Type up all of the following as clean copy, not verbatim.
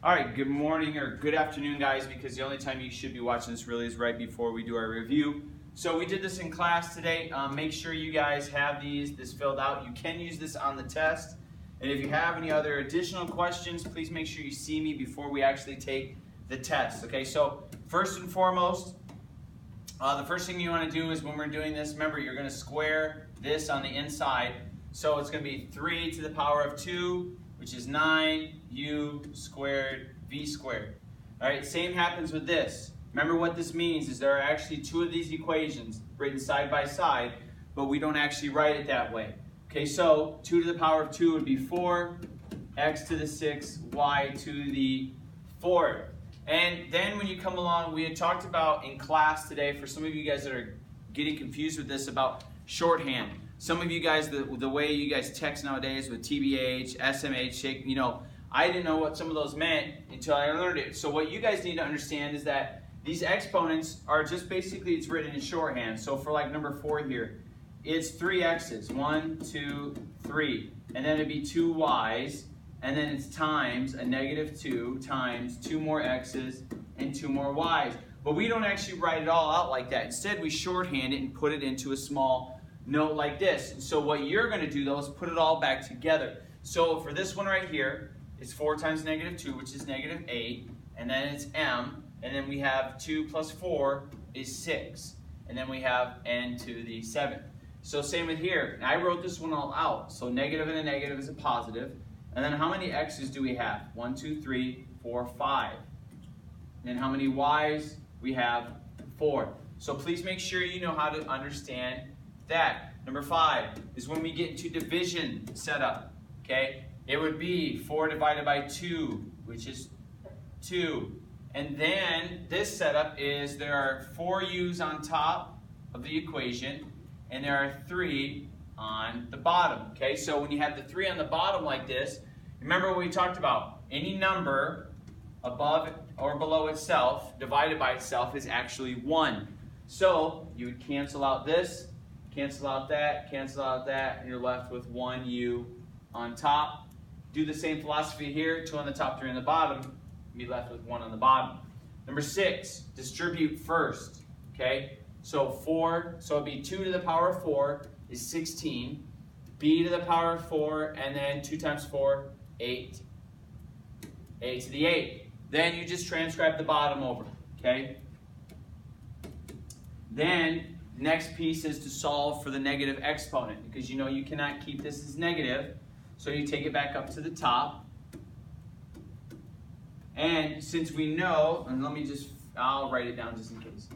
All right, good morning or good afternoon, guys, because the only time you should be watching this really is right before we do our review. So we did this in class today. Make sure you guys have this filled out. You can use this on the test. And if you have any other additional questions, please make sure you see me before we actually take the test. Okay, so first and foremost, the first thing you want to do is when we're doing this, remember you're going to square this on the inside. So it's going to be 3 to the power of 2, which is 9u squared v squared. All right, same happens with this. Remember what this means is there are actually two of these equations written side by side, but we don't actually write it that way. Okay, so 2 to the power of 2 would be 4, x to the 6, y to the 4th. And then when you come along, we had talked about in class today, for some of you guys that are getting confused with this, about shorthand. Some of you guys, the way you guys text nowadays with TBH, SMH, shake, I didn't know what some of those meant until I learned it. So what you guys need to understand is that these exponents are just basically, it's written in shorthand. So for like number 4 here, it's 3 x's, 1, 2, 3. And then it'd be 2 y's, and then it's times a -2 times 2 more x's and 2 more y's. But we don't actually write it all out like that. Instead, we shorthand it and put it into a small note like this. And so what you're going to do though is put it all back together. So for this one right here, it's 4 times -2, which is -8, and then it's m, and then we have 2 plus 4 is 6, and then we have n to the 7th. So same with here. I wrote this one all out. So negative and a negative is a positive. And then how many x's do we have? 1, 2, 3, 4, 5. And then how many y's? We have 4. So please make sure you know how to understand that. Number 5 is when we get into division setup. Okay? It would be 4 divided by 2, which is 2. And then this setup is there are 4 u's on top of the equation, and there are 3 on the bottom. Okay, so when you have the 3 on the bottom like this, remember what we talked about. Any number above or below itself divided by itself is actually 1. So you would cancel out this, cancel out that, and you're left with 1u on top. Do the same philosophy here, 2 on the top, 3 on the bottom, be left with 1 on the bottom. Number 6, distribute first. Okay, so 4, so it'd be 2 to the power of 4 is 16, b to the power of 4, and then 2 times 4, 8, a to the 8. Then you just transcribe the bottom over, okay? Then, next piece is to solve for the negative exponent, because you know you cannot keep this as negative, so you take it back up to the top. And since we know, and I'll write it down just in case.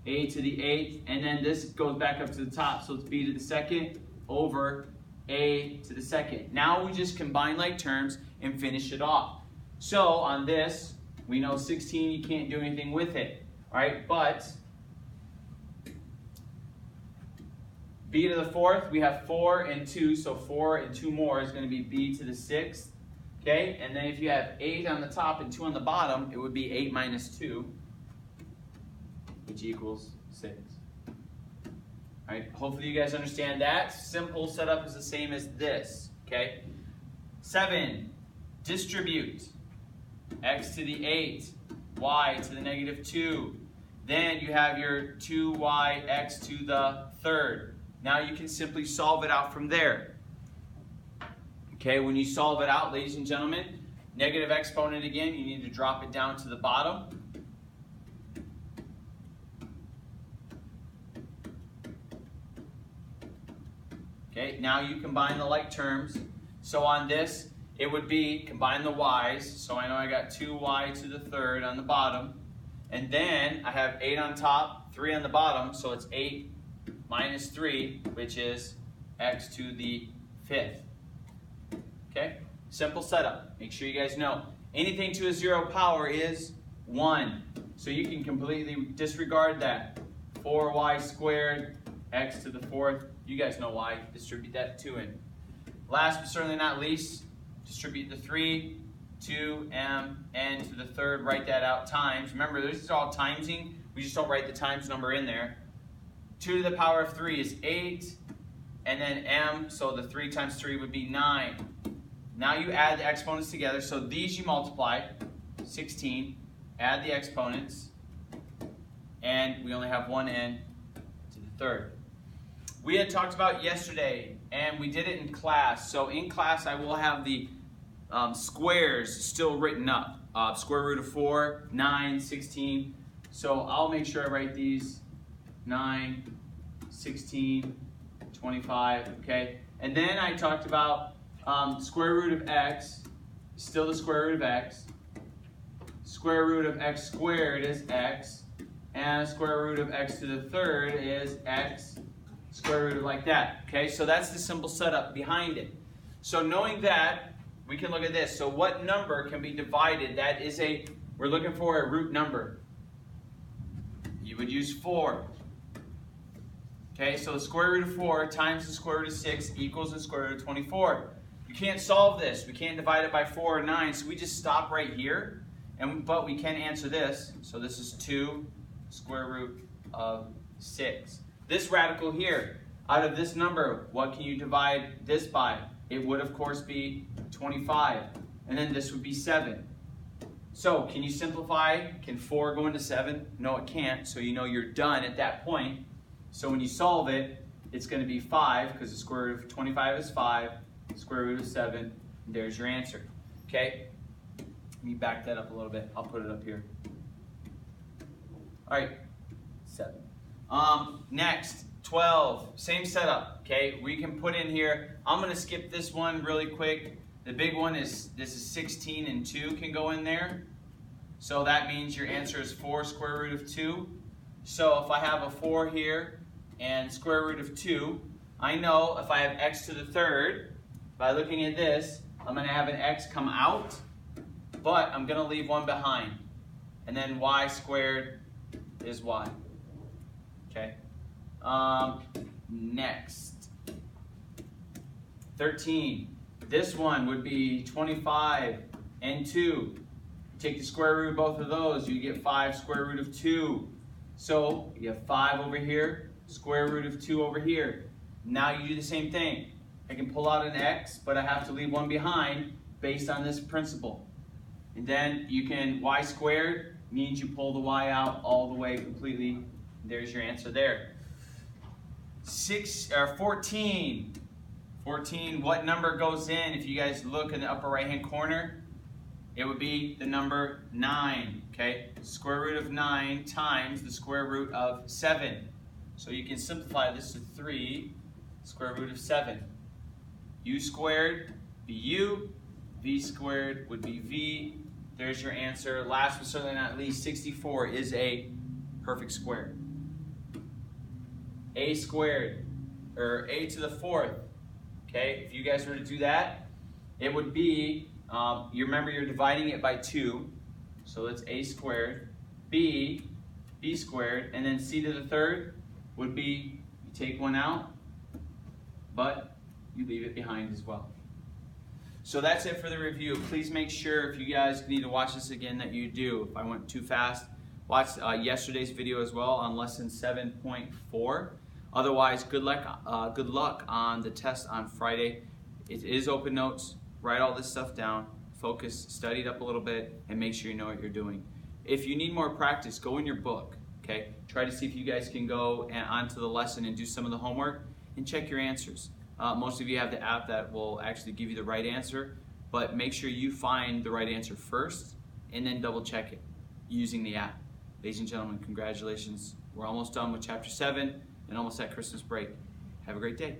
A to the 8th, and then this goes back up to the top, so it's b to the 2nd over a to the 2nd. Now we just combine like terms and finish it off. So on this, we know 16, you can't do anything with it, all right? But b to the 4th, we have 4 and 2, so 4 and 2 more is going to be b to the 6th, okay? And then if you have 8 on the top and 2 on the bottom, it would be 8 minus 2, which equals 6. All right, hopefully you guys understand that. Simple setup is the same as this, okay? 7, distribute x to the 8, y to the -2. Then you have your 2yx to the 3rd. Now you can simply solve it out from there. Okay, when you solve it out, ladies and gentlemen, negative exponent again, you need to drop it down to the bottom. Okay, now you combine the like terms. So on this, it would be combine the y's. So I know I got 2y to the 3rd on the bottom. And then I have 8 on top, 3 on the bottom. So it's 8 minus 3, which is x to the 5th. Okay, simple setup. Make sure you guys know. Anything to a 0 power is 1. So you can completely disregard that. 4y squared, x to the 4th. You guys know why. Distribute that 2 in. Last but certainly not least, distribute the 3, 2, m, n to the 3rd. Write that out times. Remember, this is all timesing. We just don't write the times number in there. 2 to the power of 3 is 8, and then m, so the 3 times 3 would be 9. Now you add the exponents together. So these you multiply. 16, add the exponents, and we only have one n to the third. We had talked about yesterday, and we did it in class. So in class, I will have the squares still written up. Square root of 4, 9, 16. So I'll make sure I write these 9, 16, 25, okay? And then I talked about square root of x, still the square root of x. Square root of x squared is x, and square root of x to the third is x, square root of like that, okay? So that's the simple setup behind it. So knowing that, we can look at this. So what number can be divided? That is we're looking for a root number. You would use 4. Okay, so the square root of 4 times the square root of 6 equals the square root of 24. You can't solve this. We can't divide it by 4 or 9, so we just stop right here. But we can answer this. So this is 2 square root of 6. This radical here, out of this number, what can you divide this by? It would, of course, be 25. And then this would be 7. So can you simplify? Can 4 go into 7? No, it can't. So you know you're done at that point. So when you solve it, it's going to be 5, because the square root of 25 is 5, square root of 7, and there's your answer. Okay? Let me back that up a little bit. I'll put it up here. All right, 7. Next, 12. Same setup. Okay, we can put in here. I'm going to skip this one really quick. The big one is, this is 16 and 2 can go in there. So that means your answer is 4 square root of 2. So if I have a 4 here and square root of 2, I know if I have x to the third, by looking at this, I'm going to have an x come out, but I'm going to leave one behind. And then y squared is y. Okay. Next. 13. This one would be 25 and 2. Take the square root of both of those, you get 5 square root of 2. So you have 5 over here, square root of 2 over here. Now you do the same thing. I can pull out an x, but I have to leave one behind based on this principle. And then you can, y squared means you pull the y out all the way completely. There's your answer there. 14. 14, what number goes in? If you guys look in the upper right hand corner, it would be the number 9, okay? Square root of 9 times the square root of 7. So you can simplify this to 3 square root of 7. U squared be u, v squared would be v. There's your answer. Last but certainly not least, 64 is a perfect square. A squared, or a to the fourth. Okay, if you guys were to do that, it would be, you remember you're dividing it by 2, so that's a squared, b squared, and then c to the third would be, you take one out, but you leave it behind as well. So that's it for the review. Please make sure, if you guys need to watch this again, that you do. If I went too fast, watch yesterday's video as well on lesson 7.4. Otherwise, good luck on the test on Friday. It is open notes. Write all this stuff down. Focus, study it up a little bit, and make sure you know what you're doing. If you need more practice, go in your book. Okay, try to see if you guys can go onto the lesson and do some of the homework and check your answers. Most of you have the app that will actually give you the right answer, but make sure you find the right answer first and then double check it using the app. Ladies and gentlemen, congratulations. We're almost done with chapter 7 and almost at Christmas break. Have a great day.